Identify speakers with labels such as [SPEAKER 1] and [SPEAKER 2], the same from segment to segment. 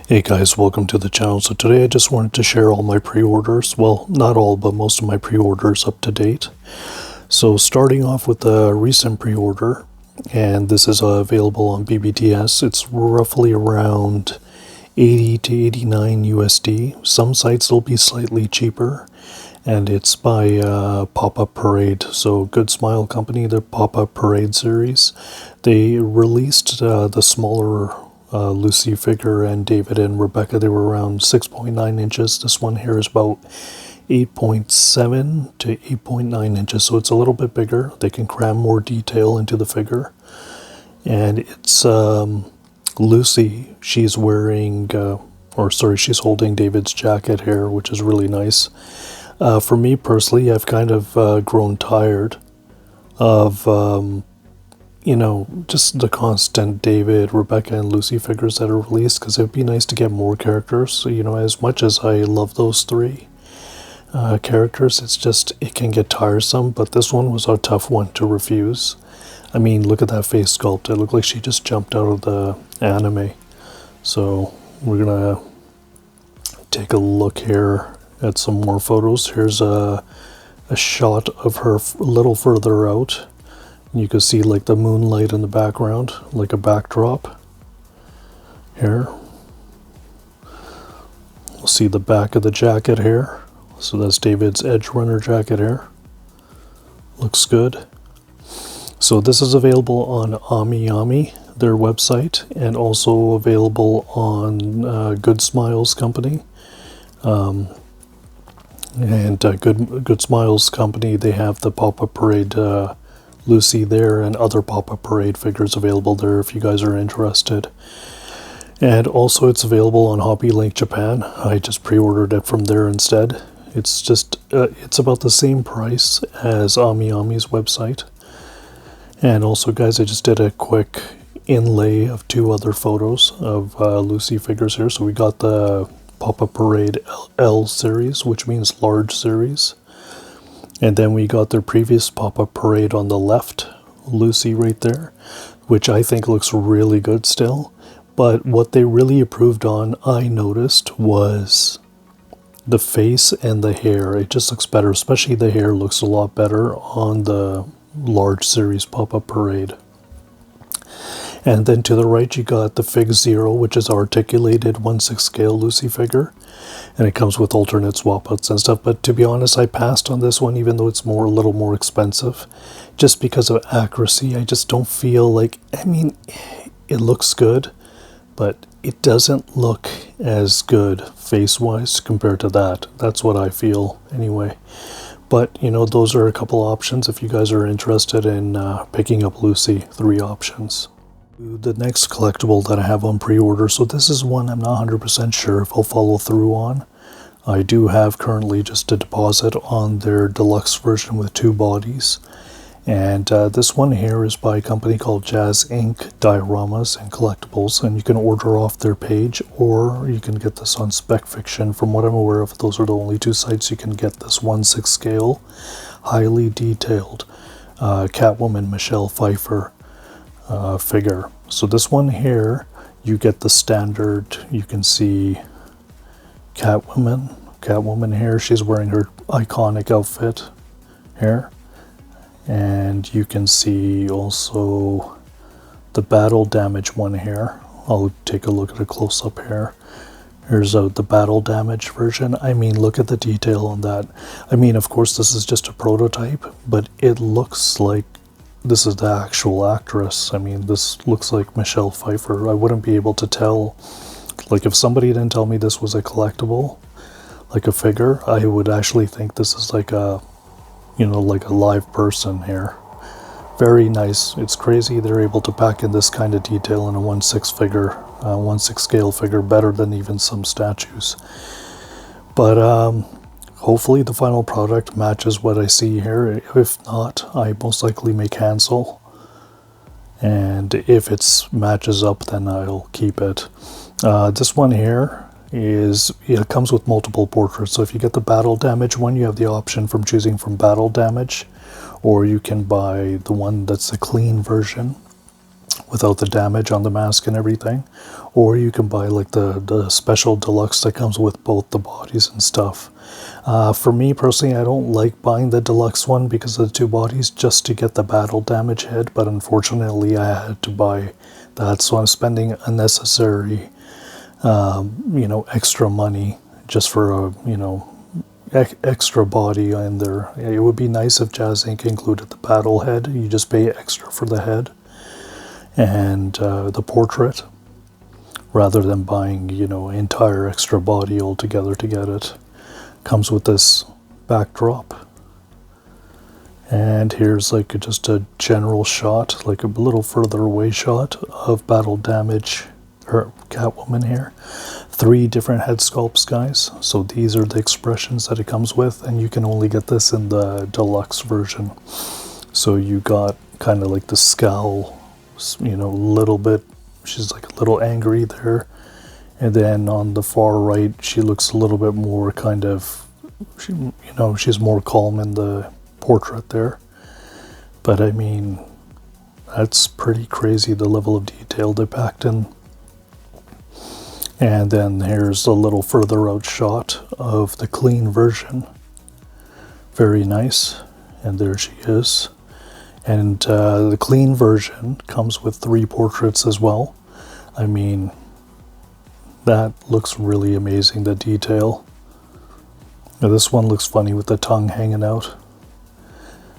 [SPEAKER 1] Hey guys, welcome to the channel. So today I just wanted to share all my pre-orders. Well, not all, but most of my pre-orders up to date. So starting off with the recent pre-order, and this is available on BBTS. It's roughly around 80 to 89 USD. Some sites will be slightly cheaper, and it's by Pop-Up Parade. So Good Smile Company, the Pop-Up Parade series. They released the smaller Lucy figure and David and Rebecca. They were around 6.9 inches. This one here is about 8.7 to 8.9 inches, so it's a little bit bigger. They can cram more detail into the figure. And it's Lucy. She's wearing, she's holding David's jacket here, which is really nice. For me personally, I've kind of grown tired of just the constant David, Rebecca, and Lucy figures that are released, because it would be nice to get more characters. So, as much as I love those three characters, it can get tiresome, but this one was a tough one to refuse. I mean, look at that face sculpt. It looked like she just jumped out of the anime. So, we're gonna take a look here at some more photos. Here's a shot of her a little further out. You can see like the moonlight in the background, like a backdrop here. We'll see the back of the jacket here. So that's David's Edge Runner jacket here. Looks good. So this is available on AmiAmi, their website, and also available on Good Smiles Company. Good Smiles Company, they have the Pop-Up Parade Lucy there, and other Pop-Up Parade figures available there if you guys are interested. And also it's available on Hobby Link Japan. I just pre-ordered it from there instead. It's just it's about the same price as AmiAmi's website. And also guys, I just did a quick inlay of two other photos of Lucy figures here. So we got the Pop-Up Parade L series, which means large series. And then we got their previous Pop-Up Parade on the left, Lucy right there, which I think looks really good still. But what they really improved on, I noticed, was the face and the hair. It just looks better, especially the hair looks a lot better on the large series Pop-Up Parade. And then to the right you got the Fig Zero, which is articulated 1/6 scale Lucy figure. And it comes with alternate swap outs and stuff. But to be honest, I passed on this one, even though it's a little more expensive. Just because of accuracy, I just don't feel like, I mean, it looks good, but it doesn't look as good face-wise compared to that. That's what I feel anyway. But, those are a couple options if you guys are interested in picking up Lucy. 3 options. The next collectible that I have on pre-order, so this is one I'm not 100% sure if I'll follow through on. I do have currently just a deposit on their deluxe version with 2 bodies. And this one here is by a company called Jazz Inc. Dioramas and Collectibles, and you can order off their page, or you can get this on Spec Fiction. From what I'm aware of, those are the only 2 sites you can get this 1/6 scale, highly detailed Catwoman Michelle Pfeiffer figure. So this one here, you get the standard, you can see Catwoman here. She's wearing her iconic outfit here. And you can see also the battle damage one here. I'll take a look at a close-up here. Here's the battle damage version. I mean, look at the detail on that. I mean, of course, this is just a prototype, but it looks like this is the actual actress. I mean, this looks like Michelle Pfeiffer. I wouldn't be able to tell. Like, if somebody didn't tell me this was a collectible, like a figure, I would actually think this is like a, like a live person here. Very nice. It's crazy they're able to pack in this kind of detail in a 1/6 figure, 1/6 scale figure, better than even some statues. But hopefully the final product matches what I see here. If not, I most likely may cancel. And if it matches up, then I'll keep it. This one here it comes with multiple portraits. So if you get the battle damage one, you have the option from choosing from battle damage, or you can buy the one that's the clean version, without the damage on the mask and everything. Or you can buy like the special deluxe that comes with both the bodies and stuff. For me personally, I don't like buying the deluxe one because of the two bodies just to get the battle damage hit, but unfortunately I had to buy that, so I'm spending unnecessary, extra money just for a, extra body in there. It would be nice if Jazz Inc. included the battle head. You just pay extra for the head and the portrait, rather than buying, entire extra body altogether to get it. Comes with this backdrop. And here's like just a general shot, like a little further away shot of battle damage, or Catwoman here. 3 different head sculpts, guys. So these are the expressions that it comes with, and you can only get this in the deluxe version. So you got kind of like the scowl, little bit, she's like a little angry there. And then on the far right, she looks a little bit more kind of, she's more calm in the portrait there. But I mean, that's pretty crazy, the level of detail they packed in. And then here's a little further out shot of the clean version. Very nice. And there she is. And the clean version comes with 3 portraits as well. I mean, that looks really amazing, the detail. Now this one looks funny with the tongue hanging out.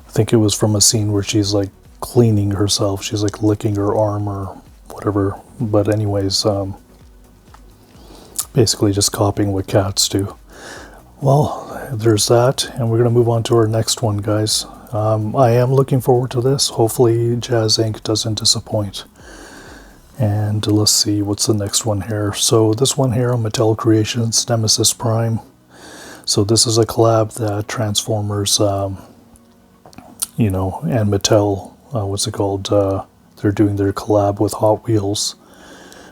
[SPEAKER 1] I think it was from a scene where she's like cleaning herself. She's like licking her arm or whatever. But anyways, basically just copying what cats do. Well, there's that, and we're going to move on to our next one, guys. I am looking forward to this. Hopefully Jazz Inc. doesn't disappoint. And let's see, what's the next one here? So this one here on Mattel Creations, Nemesis Prime. So this is a collab that Transformers, and Mattel, what's it called? They're doing their collab with Hot Wheels.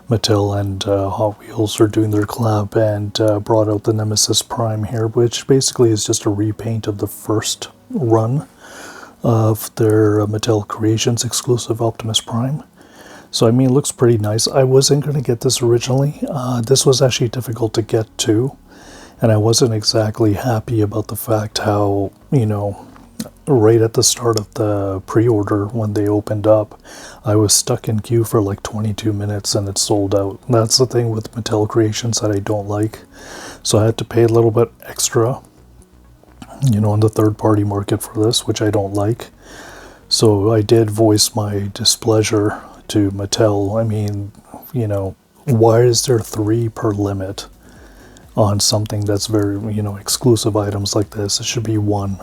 [SPEAKER 1] Mattel and Hot Wheels are doing their collab and brought out the Nemesis Prime here, which basically is just a repaint of the first run of their Mattel Creations exclusive Optimus Prime. So I mean, it looks pretty nice. I wasn't going to get this originally. This was actually difficult to get to, and I wasn't exactly happy about the fact how, right at the start of the pre-order when they opened up, I was stuck in queue for like 22 minutes and it sold out. That's the thing with Mattel Creations that I don't like. So I had to pay a little bit extra, in the third-party market for this, which I don't like. So I did voice my displeasure to Mattel. I mean, why is there 3 per limit on something that's very, exclusive items like this? It should be 1.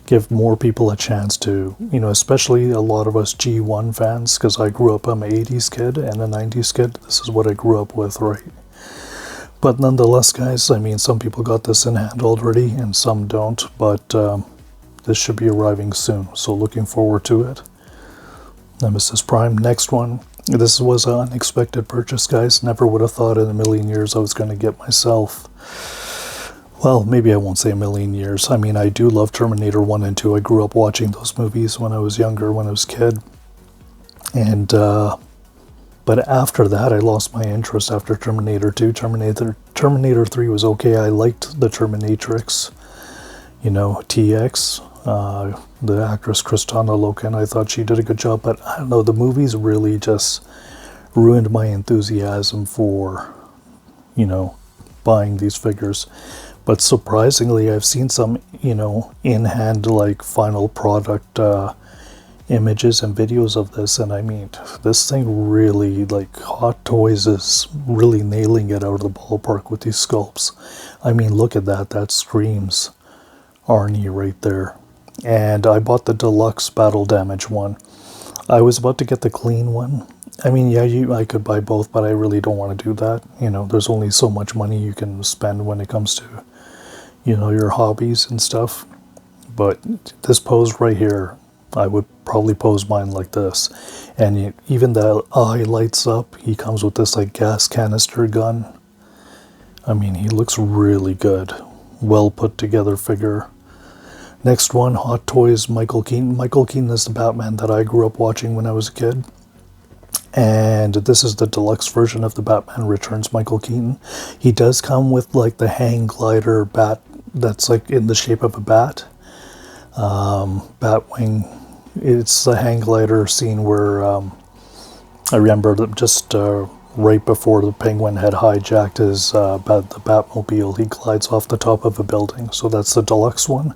[SPEAKER 1] Give more people a chance to, especially a lot of us G1 fans, because I grew up, I'm an 80s kid and a 90s kid. This is what I grew up with, right? But nonetheless, guys, I mean, some people got this in hand already and some don't, but this should be arriving soon. So looking forward to it. Nemesis Prime, next one. This was an unexpected purchase, guys. Never would have thought in a million years I was going to get myself. Well, maybe I won't say a million years. I mean, I do love Terminator 1 and 2. I grew up watching those movies when I was younger, when I was a kid. And, but after that, I lost my interest after Terminator 2. Terminator 3 was okay. I liked the Terminatrix, TX. The actress Kristana Loken, I thought she did a good job. But I don't know, the movies really just ruined my enthusiasm for, buying these figures. But surprisingly, I've seen some, in-hand, like, final product images and videos of this. And I mean, this thing really, like, Hot Toys is really nailing it out of the ballpark with these sculpts. I mean, look at that. That screams Arnie right there. And I bought the deluxe battle damage one. I was about to get the clean one. I mean, yeah, I could buy both, but I really don't want to do that. There's only so much money you can spend when it comes to, your hobbies and stuff. But this pose right here, I would probably pose mine like this. And even the eye lights up. He comes with this, like, gas canister gun. I mean, he looks really good. Well put together figure. Next one, Hot Toys, Michael Keaton. Michael Keaton is the Batman that I grew up watching when I was a kid. And this is the deluxe version of the Batman Returns Michael Keaton. He does come with like the hang glider bat that's like in the shape of a bat. Batwing. It's the hang glider scene where I remember that just right before the Penguin had hijacked the Batmobile, he glides off the top of a building. So that's the deluxe one.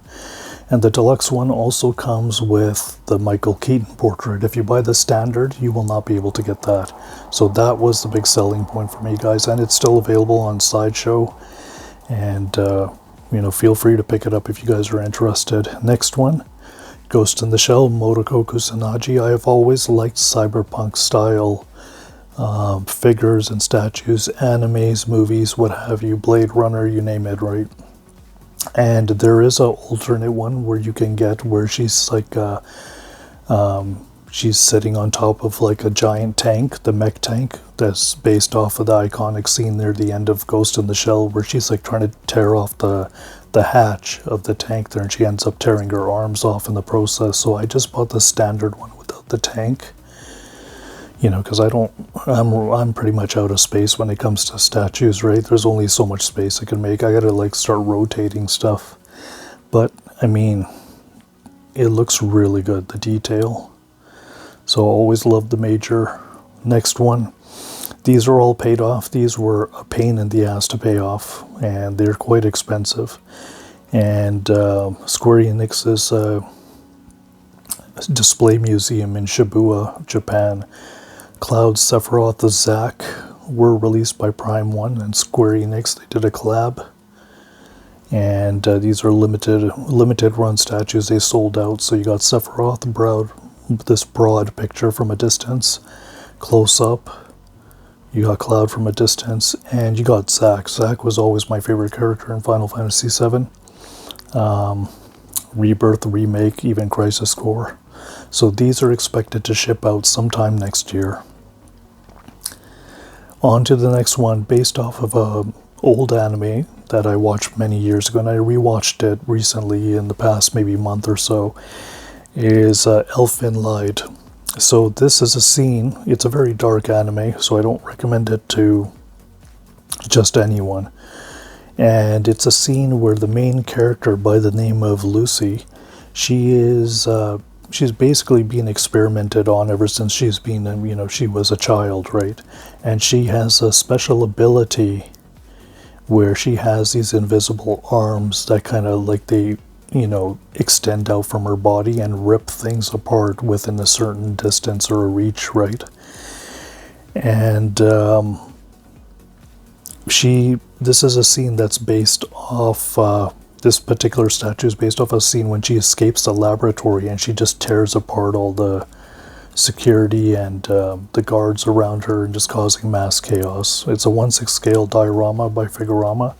[SPEAKER 1] And the deluxe one also comes with the Michael Keaton portrait. If you buy the standard, you will not be able to get that. So that was the big selling point for me, guys. And it's still available on Sideshow. And, feel free to pick it up if you guys are interested. Next one, Ghost in the Shell, Motoko Kusanagi. I have always liked cyberpunk style figures and statues, animes, movies, what have you, Blade Runner, you name it, right? And there is an alternate one where you can get where she's like she's sitting on top of like a giant tank, the mech tank, that's based off of the iconic scene near the end of Ghost in the Shell, where she's like trying to tear off the hatch of the tank there, and she ends up tearing her arms off in the process. So I just bought the standard one without the tank, because I'm pretty much out of space when it comes to statues, right? There's only so much space I can make. I gotta like start rotating stuff. But I mean, it looks really good, the detail. So I always loved the Major. Next one, these are all paid off. These were a pain in the ass to pay off, and they're quite expensive. And Square Enix's display museum in Shibuya, Japan, Cloud, Sephiroth, the Zack were released by Prime 1 and Square Enix. They did a collab. And these are limited run statues. They sold out. So you got Sephiroth, this broad picture from a distance, close up. You got Cloud from a distance, and you got Zack. Zack was always my favorite character in Final Fantasy VII. Rebirth, Remake, even Crisis Core. So these are expected to ship out sometime next year. On to the next one, based off of a old anime that I watched many years ago, and I rewatched it recently in the past maybe month or so, is Elfen Lied. So this is a scene, it's a very dark anime, so I don't recommend it to just anyone. And it's a scene where the main character by the name of Lucy, she's basically being experimented on ever since she's been, she was a child, right? And she has a special ability where she has these invisible arms that kind of like they, extend out from her body and rip things apart within a certain distance or a reach, right? And this is a scene that's based off, this particular statue is based off a scene when she escapes the laboratory and she just tears apart all the security and the guards around her and just causing mass chaos. It's a 1/6 scale diorama by Figurama.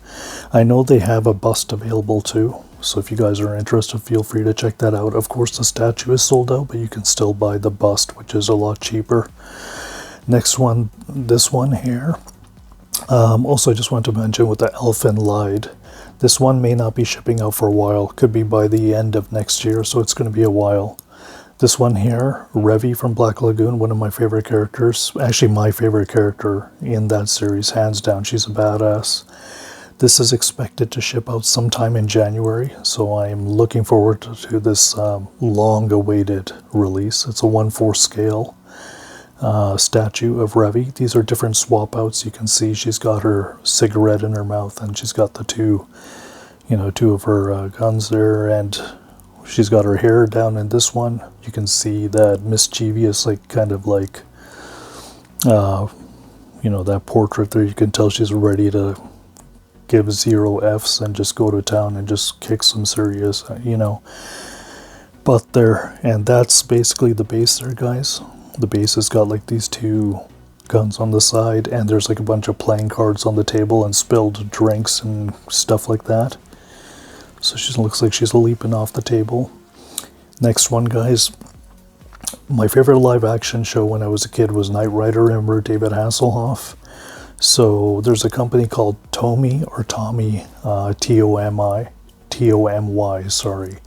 [SPEAKER 1] I know they have a bust available too, so if you guys are interested, feel free to check that out. Of course, the statue is sold out, but you can still buy the bust, which is a lot cheaper. Next one, this one here. Also, I just want to mention with the Elfen Lied, this one may not be shipping out for a while. Could be by the end of next year, so it's going to be a while. This one here, Revy from Black Lagoon, one of my favorite characters. Actually, my favorite character in that series, hands down. She's a badass. This is expected to ship out sometime in January, so I am looking forward to this long-awaited release. It's a 1/4 scale statue of Revy. These are different swap outs. You can see she's got her cigarette in her mouth, and she's got the two of her guns there, and she's got her hair down in this one. You can see that mischievous, that portrait there. You can tell she's ready to give 0 Fs and just go to town and just kick some serious, butt there. And that's basically the base there, guys. The base has got like these 2 guns on the side, and there's like a bunch of playing cards on the table and spilled drinks and stuff like that. So she looks like she's leaping off the table. Next one, guys. My favorite live action show when I was a kid was Knight Rider. Remember David Hasselhoff? So there's a company called Tomy, T-O-M-Y, sorry.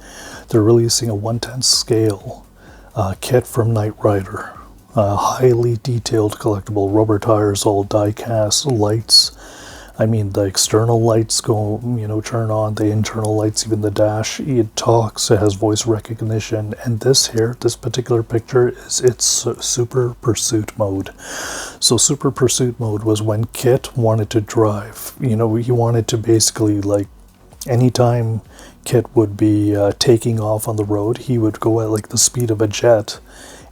[SPEAKER 1] They're releasing a 1/10 scale kit from Knight Rider. Highly detailed collectible, rubber tires, all die cast, lights. I mean, the external lights go, turn on, the internal lights, even the dash, it talks, it has voice recognition. And this here, this particular picture, it's Super Pursuit mode. So Super Pursuit mode was when Kit wanted to drive. He wanted to basically, like, anytime Kit would be taking off on the road, he would go at like the speed of a jet.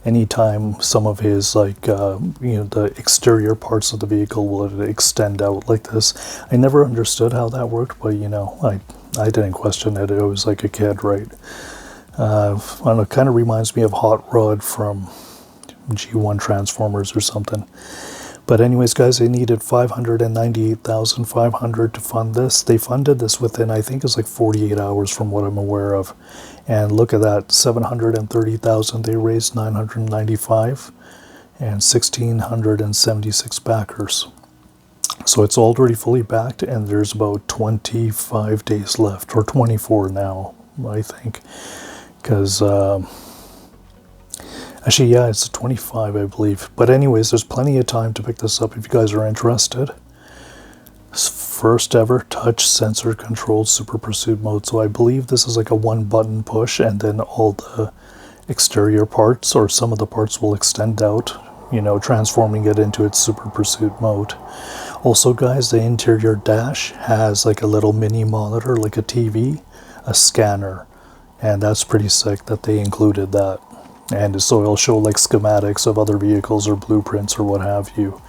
[SPEAKER 1] Anytime some of his the exterior parts of the vehicle would extend out like this. I never understood how that worked, but I didn't question it. I was like a kid, right? I don't know, it kind of reminds me of Hot Rod from G1 Transformers or something. But anyways, guys, they needed $598,500 to fund this. They funded this within, I think it's like 48 hours from what I'm aware of. And look at that, $730,000 they raised, $995, and 1,676 backers. So it's already fully backed, and there's about 25 days left, or 24 now, I think. Because actually, yeah, it's 25, I believe. But anyways, there's plenty of time to pick this up if you guys are interested. First ever touch sensor controlled Super Pursuit mode. So I believe this is like a one button push, and then all the exterior parts, or some of the parts, will extend out, transforming it into its Super Pursuit mode. Also, guys, the interior dash has like a little mini monitor, like a TV, a scanner, and that's pretty sick that they included that. And so it'll show like schematics of other vehicles or blueprints or what have you.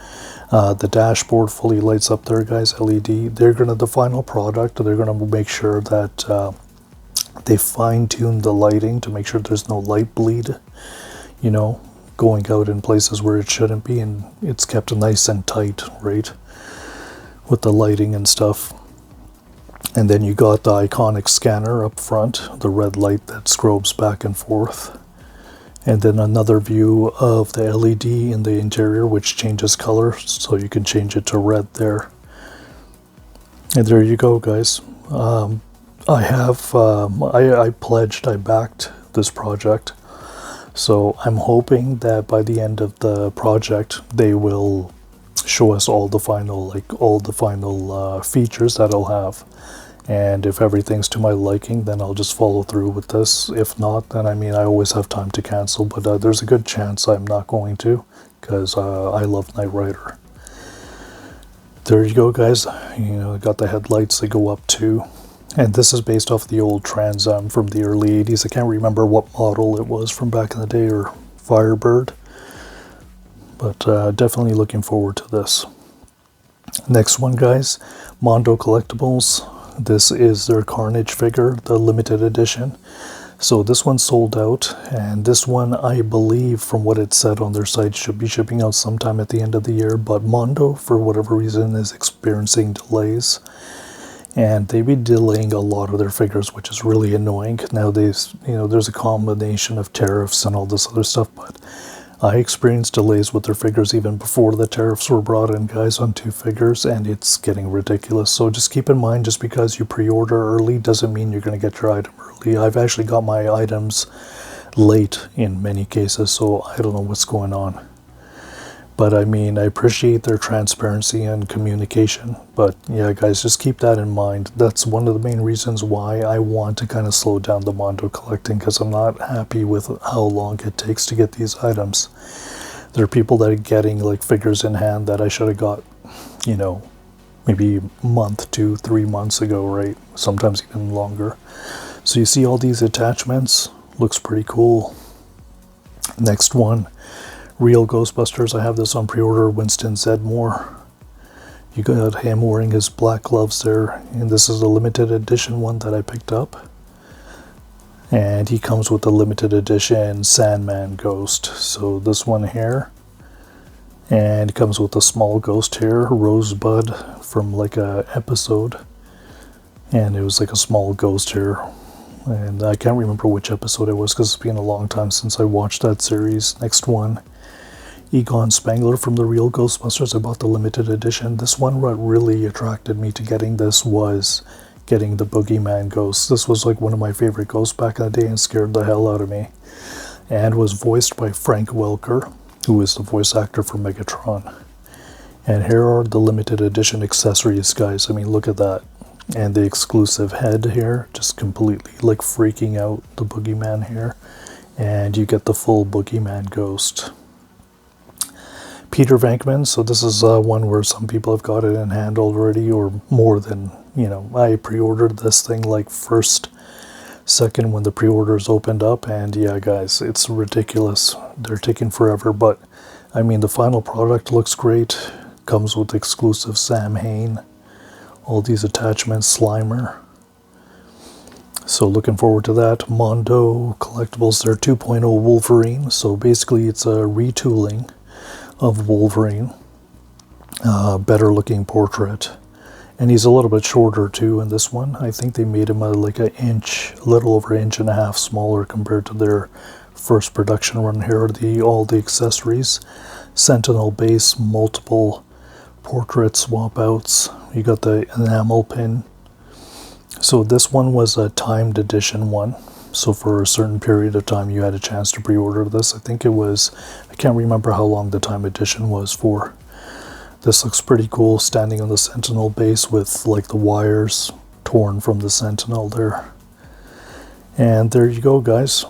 [SPEAKER 1] The dashboard fully lights up there, guys, LED. The final product, they're gonna make sure that they fine-tune the lighting to make sure there's no light bleed, going out in places where it shouldn't be, and it's kept nice and tight, right, with the lighting and stuff. And then you got the iconic scanner up front, the red light that strobes back and forth. And then another view of the LED in the interior, which changes color, so you can change it to red there. And there you go, guys. I backed this project. So I'm hoping that by the end of the project, they will show us all the final features that it'll have. And if everything's to my liking, then I'll just follow through with this. If not, then I always have time to cancel, but there's a good chance I'm not going to, because I love Knight Rider. There you go, guys. Got the headlights, they go up too. And this is based off the old Trans Am from the early 80s. I can't remember what model it was from back in the day, or Firebird. But definitely looking forward to this. Next one, guys, Mondo Collectibles. This is their Carnage figure, the limited edition. So this one sold out, and this one, I believe, from what it said on their site, should be shipping out sometime at the end of the year. But Mondo, for whatever reason, is experiencing delays, and they've been delaying a lot of their figures, which is really annoying. Nowadays, there's a combination of tariffs and all this other stuff, but I experienced delays with their figures even before the tariffs were brought in, guys, on 2 figures, and it's getting ridiculous. So just keep in mind, just because you pre-order early doesn't mean you're going to get your item early. I've actually got my items late in many cases, so I don't know what's going on. But I appreciate their transparency and communication. But yeah, guys, just keep that in mind. That's one of the main reasons why I want to kind of slow down the Mondo collecting, because I'm not happy with how long it takes to get these items. There are people that are getting like figures in hand that I should have got, maybe a month, 2, 3 months ago, right? Sometimes even longer. So you see all these attachments, looks pretty cool. Next one. Real Ghostbusters. I have this on pre-order. Winston Zedmore. You got him wearing his black gloves there, and this is a limited edition one that I picked up. And he comes with a limited edition Sandman Ghost. So this one here, and it comes with a small ghost here, Rosebud, from like a episode, and it was like a small ghost here. And I can't remember which episode it was, because it's been a long time since I watched that series. Next one, Egon Spangler from the Real Ghostbusters. I bought the limited edition. This one, what really attracted me to getting this was getting the Boogeyman Ghost. This was like one of my favorite ghosts back in the day and scared the hell out of me. And was voiced by Frank Welker. who is the voice actor for Megatron. And here are the limited edition accessories, guys. I mean, look at that. And the exclusive head here, just completely like freaking out the boogeyman here. And you get the full boogeyman ghost. Peter Venkman, so this is one where some people have got it in hand already, or more than, you know, I pre-ordered this thing like second when the pre-orders opened up, and yeah guys, it's ridiculous. They're taking forever, but I mean the final product looks great. Comes with exclusive Sam Hain, all these attachments, Slimer. So looking forward to that. Mondo collectibles, they're 2.0 Wolverine, so basically it's a retooling of Wolverine. Better looking portrait. And he's a little bit shorter too in this one. I think they made him like a little over an inch and a half smaller compared to their first production run. Here are all the accessories. Sentinel base, multiple portrait swap outs. You got the enamel pin. So this one was a timed edition one. So for a certain period of time you had a chance to pre-order this. I think it was, I can't remember how long the time edition was for. This looks pretty cool, standing on the Sentinel base with like the wires torn from the Sentinel there. And there you go, guys.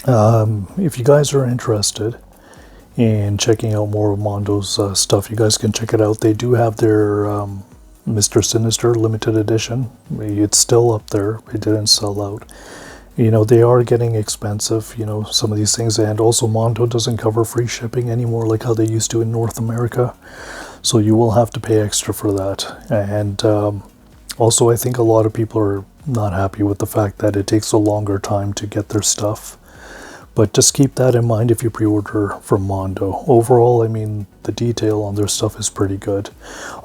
[SPEAKER 1] If you guys are interested in checking out more of Mondo's stuff, you guys can check it out. They do have their Mr. Sinister limited edition. It's still up there. It didn't sell out. You know, they are getting expensive, you know, some of these things. And also Mondo doesn't cover free shipping anymore like how they used to in North America. So you will have to pay extra for that. And also I think a lot of people are not happy with the fact that it takes a longer time to get their stuff. But just keep that in mind if you pre-order from Mondo. Overall, I mean, the detail on their stuff is pretty good.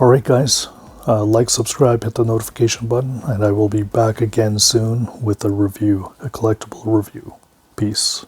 [SPEAKER 1] Alright guys, like, subscribe, hit the notification button, and I will be back again soon with a review, a collectible review. Peace.